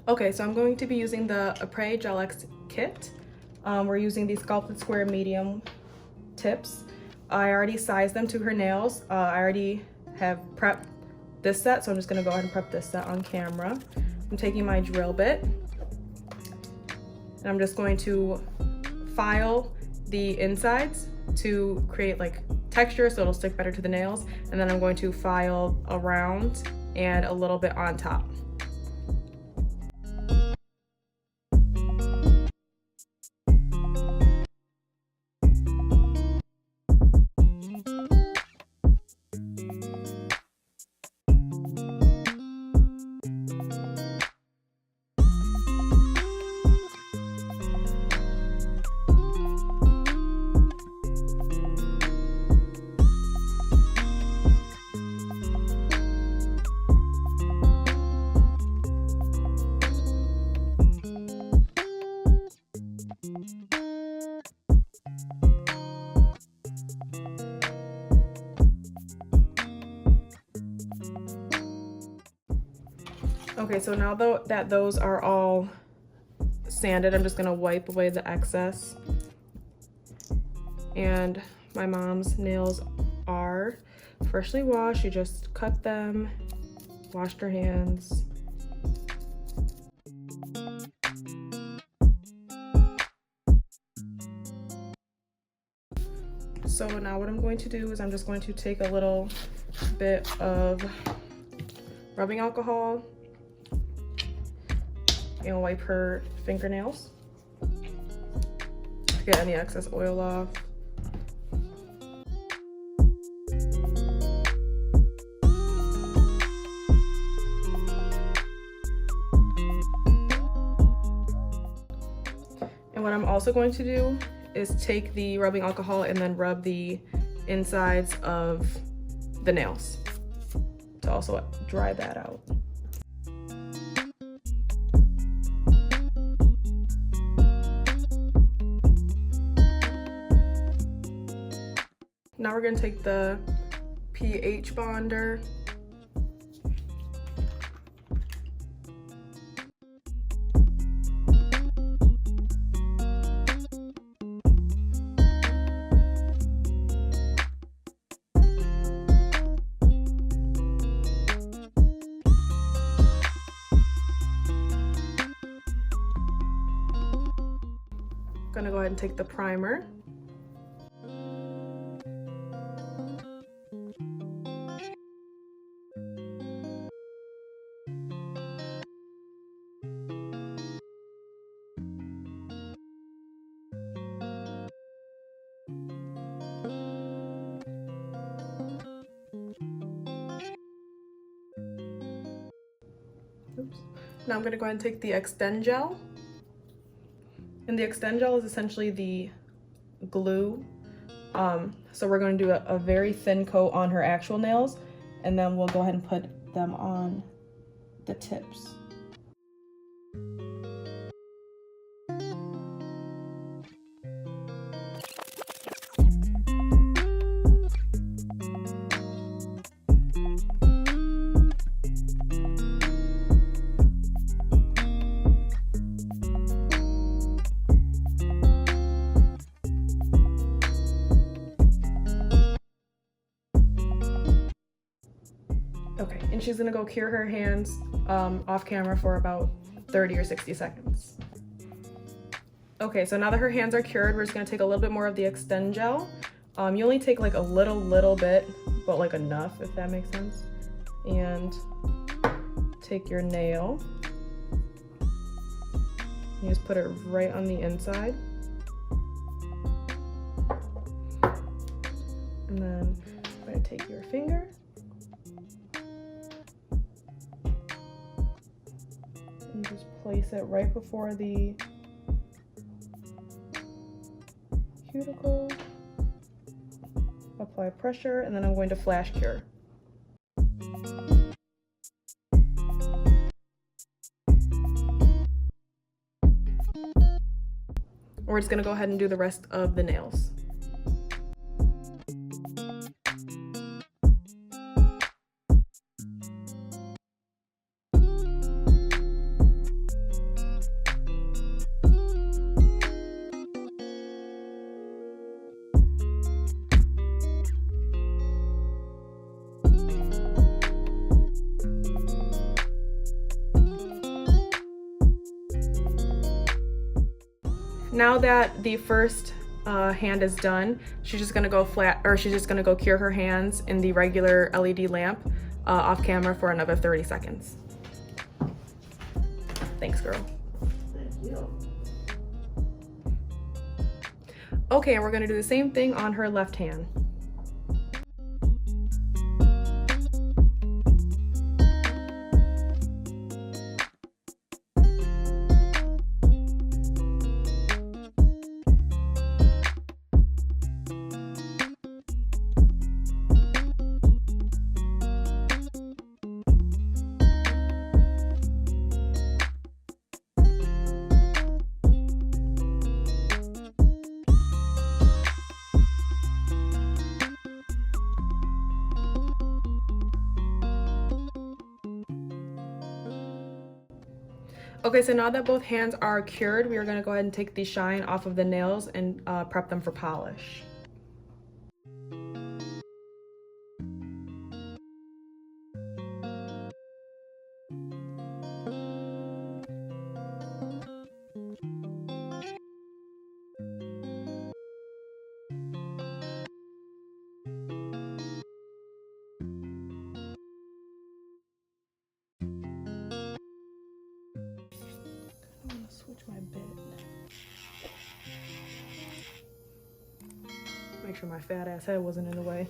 Okay, so I'm going to be using the Apres Gel X kit. We're using these sculpted square medium tips. I already sized them to her nails. I already have prepped this set, so I'm just gonna go ahead and prep this set on camera. I'm taking my drill bit, and I'm just going to file the insides to create like texture so it'll stick better to the nails, and then I'm going to file around and a little bit on top. Okay, so now that those are all sanded, I'm just gonna wipe away the excess. And my mom's nails are freshly washed. She just cut them, washed her hands. So now what I'm going to do is I'm just going to take a little bit of rubbing alcohol and wipe her fingernails to get any excess oil off. And what I'm also going to do is take the rubbing alcohol and then rub the insides of the nails to also dry that out. Now we're gonna take the pH bonder gonna go ahead and take the primer. Oops. Now I'm gonna go ahead and take the Extend Gel. And the Extend Gel is essentially the glue. So we're going to do a very thin coat on her actual nails, and then we'll go ahead and put them on the tips. Okay, and she's gonna go cure her hands off camera for about 30 or 60 seconds. Okay, so now that her hands are cured, we're just gonna take a little bit more of the Extend Gel. You only take like a little bit, but like enough, if that makes sense. And take your nail. You just put it right on the inside. And then I'm gonna take your finger. And just place it right before the cuticle. Apply pressure, and then I'm going to flash cure. We're just gonna go ahead and do the rest of the nails. Now that the first hand is done, she's just gonna go flat, or she's just gonna go cure her hands in the regular LED lamp off camera for another 30 seconds. Thanks, girl. Thank you. Okay, and we're gonna do the same thing on her left hand. Okay, so now that both hands are cured, we are going to go ahead and take the shine off of the nails and prep them for polish. Switch my bit. Make sure my fat ass head wasn't in the way.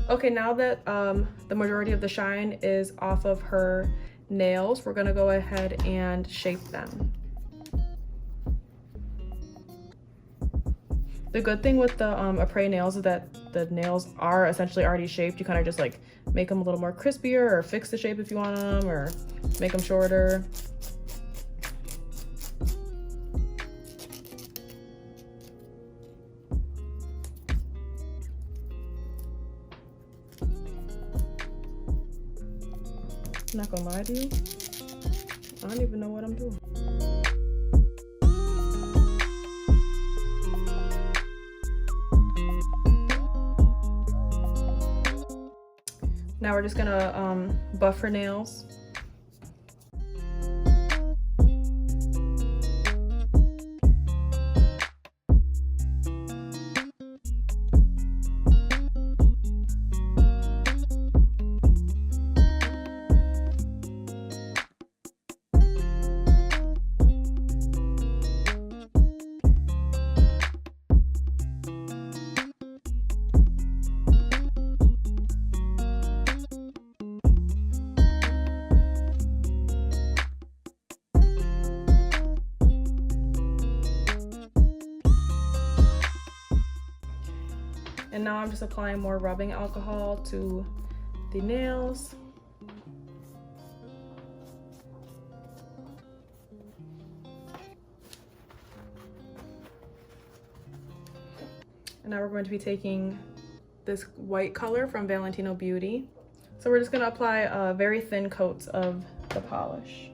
Okay, now that the majority of the shine is off of her nails, we're gonna go ahead and shape them. The good thing with the Apres nails is that the nails are essentially already shaped. You kind of just like make them a little more crispier, or fix the shape if you want them, or make them shorter. I'm not gonna lie to you, I don't even know what I'm doing. Now we're just gonna buff her nails. And now I'm just applying more rubbing alcohol to the nails. And now we're going to be taking this white color from Valentino Beauty. So we're just going to apply very thin coats of the polish.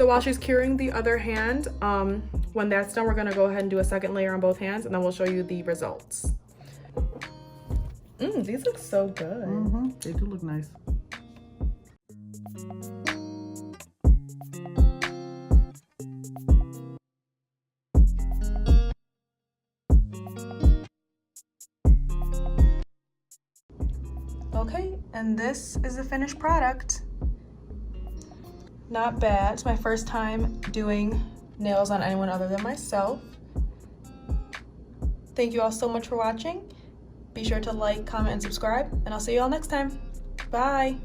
So while she's curing the other hand, when that's done, we're gonna go ahead and do a second layer on both hands, and then we'll show you the results. These look so good. They do look nice. Okay, and this is the finished product. Not bad. It's my first time doing nails on anyone other than myself. Thank you all so much for watching. Be sure to like, comment, and subscribe, and I'll see you all next time. Bye.